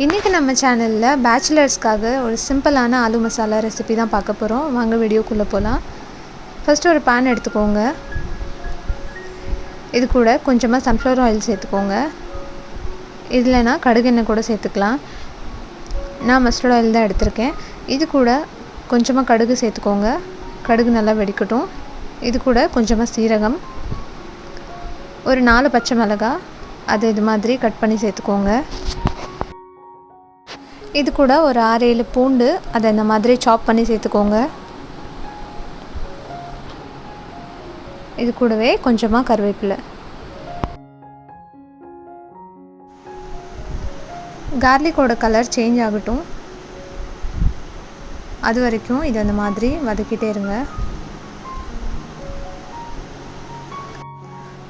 இன்றைக்கி நம்ம சேனலில் பேச்சுலர்ஸ்க்காக ஒரு சிம்பிளான ஆலு மசாலா ரெசிபி தான் பார்க்க போகிறோம். வாங்க வீடியோக்குள்ளே போகலாம். ஃபஸ்ட்டு ஒரு பேன் எடுத்துக்கோங்க. இது கூட கொஞ்சமாக சன்ஃப்ளவர் ஆயில் சேர்த்துக்கோங்க. இல்லைனா கடுகெண்ணெய் கூட சேர்த்துக்கலாம். நான் மஸ்டர்ட் ஆயில் தான் எடுத்திருக்கேன். இது கூட கொஞ்சமாக கடுகு சேர்த்துக்கோங்க. கடுகு நல்லா வெடிக்கட்டும். இது கூட கொஞ்சமாக சீரகம், ஒரு 4 பச்சை மிளகாய், அது இது மாதிரி கட் பண்ணி சேர்த்துக்கோங்க. இது கூட ஒரு 6-7 பூண்டு, அதை இந்த மாதிரி சாப் பண்ணி சேர்த்துக்கோங்க. இது கூடவே கொஞ்சமாக கருவேப்பிலை. கார்லிக்கோட கலர் சேஞ்ச் ஆகட்டும், அது வரைக்கும் இது அந்த மாதிரி வதக்கிட்டே இருங்க.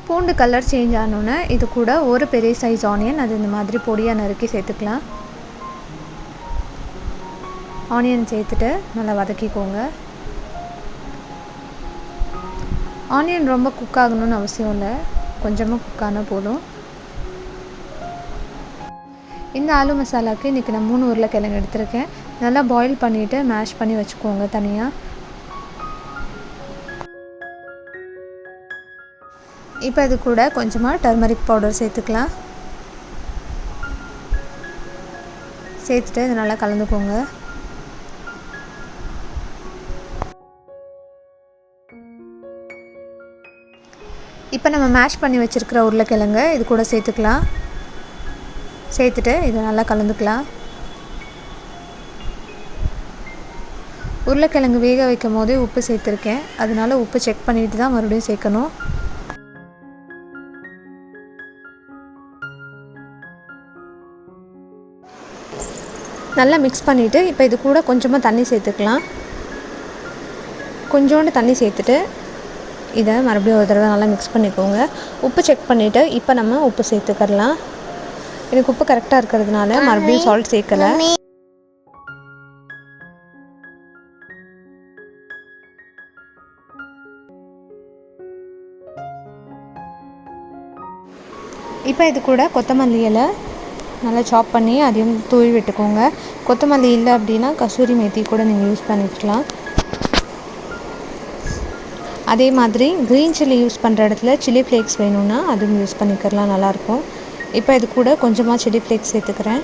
பூண்டு கலர் சேஞ்ச் ஆனோன்னே இது கூட ஒரு பெரிய சைஸ் ஆனியன், அது இந்த மாதிரி பொடியாக நறுக்கி சேர்த்துக்கலாம். ஆனியன் சேர்த்துட்டு நல்லா வதக்கிக்கோங்க. ஆனியன் ரொம்ப குக் ஆகணும்னு அவசியம் இல்லை, கொஞ்சமாக குக் ஆனால் போதும். இந்த ஆலு மசாலாவுக்கு இன்றைக்கி நான் 3 உருளைக்கிழங்கு எடுத்திருக்கேன். நல்லா பாயில் பண்ணிவிட்டு மேஷ் பண்ணி வச்சுக்கோங்க தனியாக. இப்போ இது கூட கொஞ்சமாக டர்மரிக் பவுடர் சேர்த்துக்கலாம். சேர்த்துட்டு இது நல்லா கலந்துக்கோங்க. இப்போ நம்ம மேஷ் பண்ணி வச்சுருக்கிற உருளைக்கிழங்கு இது கூட சேர்த்துக்கலாம். சேர்த்துட்டு இதை நல்லா கலந்துக்கலாம். உருளைக்கிழங்கு வேக வைக்கும் போதே உப்பு சேர்த்துருக்கேன், அதனால உப்பு செக் பண்ணிட்டு தான் மறுபடியும் சேர்க்கணும். நல்லா மிக்ஸ் பண்ணிவிட்டு இப்போ இது கூட கொஞ்சமாக தண்ணி சேர்த்துக்கலாம். கொஞ்சோண்டு தண்ணி சேர்த்துட்டு இதை மறுபடியும் ஒரு தடவை நல்லா மிக்ஸ் பண்ணிக்கோங்க. உப்பு செக் பண்ணிவிட்டு இப்போ நம்ம உப்பு சேர்த்துக்கலாம். எனக்கு உப்பு கரெக்டாக இருக்கிறதுனால மறுபடியும் சால்ட் சேர்க்கலை. இப்போ இது கூட கொத்தமல்லி இலை நல்லா சாப் பண்ணி அதையும் தூவி விட்டுக்கோங்க. கொத்தமல்லி இல்லை அப்படின்னா கசூரி மேத்தி கூட நீங்கள் யூஸ் பண்ணிக்கலாம். அதே மாதிரி க்ரீன் சில்லி யூஸ் பண்ணுற இடத்துல சில்லி ஃப்ளேக்ஸ் வேணும்னா அதுவும் யூஸ் பண்ணிக்கலாம், நல்லாயிருக்கும். இப்போ இது கூட கொஞ்சமாக சில்லி ஃப்ளேக்ஸ் சேர்த்துக்கிறேன்.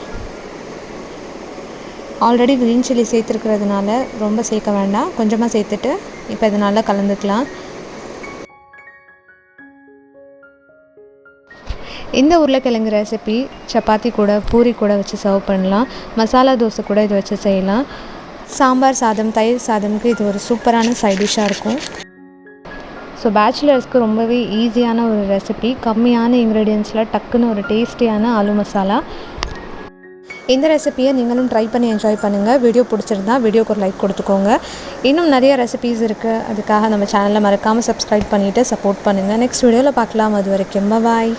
ஆல்ரெடி க்ரீன் சில்லி சேர்த்துருக்கிறதுனால ரொம்ப சேர்க்க வேண்டாம், கொஞ்சமாக சேர்த்துட்டு இப்போ இது நல்லா கலந்துக்கலாம். இந்த உருளைக்கிழங்கு ரெசிபி சப்பாத்தி கூட பூரி கூட வச்சு சர்வ் பண்ணலாம். மசாலா தோசை கூட இதை வச்சு செய்யலாம். சாம்பார் சாதம், தயிர் சாதமுக்கு இது ஒரு சூப்பரான சைட் டிஷ்ஷாக இருக்கும். ஸோ பேச்சுலர்ஸ்க்கு ரொம்பவே ஈஸியான ஒரு ரெசிபி, கம்மியான இன்க்ரீடியன்ஸில் டக்குன்னு ஒரு டேஸ்டியான ஆலு மசாலா. இந்த ரெசிபியை நீங்களும் ட்ரை பண்ணி என்ஜாய் பண்ணுங்கள். வீடியோ பிடிச்சிருந்தா வீடியோக்கு ஒரு லைக் கொடுத்துக்கோங்க. இன்னும் நிறைய ரெசிபீஸ் இருக்குது, அதுக்காக நம்ம சேனலை மறக்காமல் சப்ஸ்கிரைப் பண்ணிவிட்டு சப்போர்ட் பண்ணுங்கள். நெக்ஸ்ட் வீடியோவில் பார்க்கலாம். அது வரைக்கும் பாய்.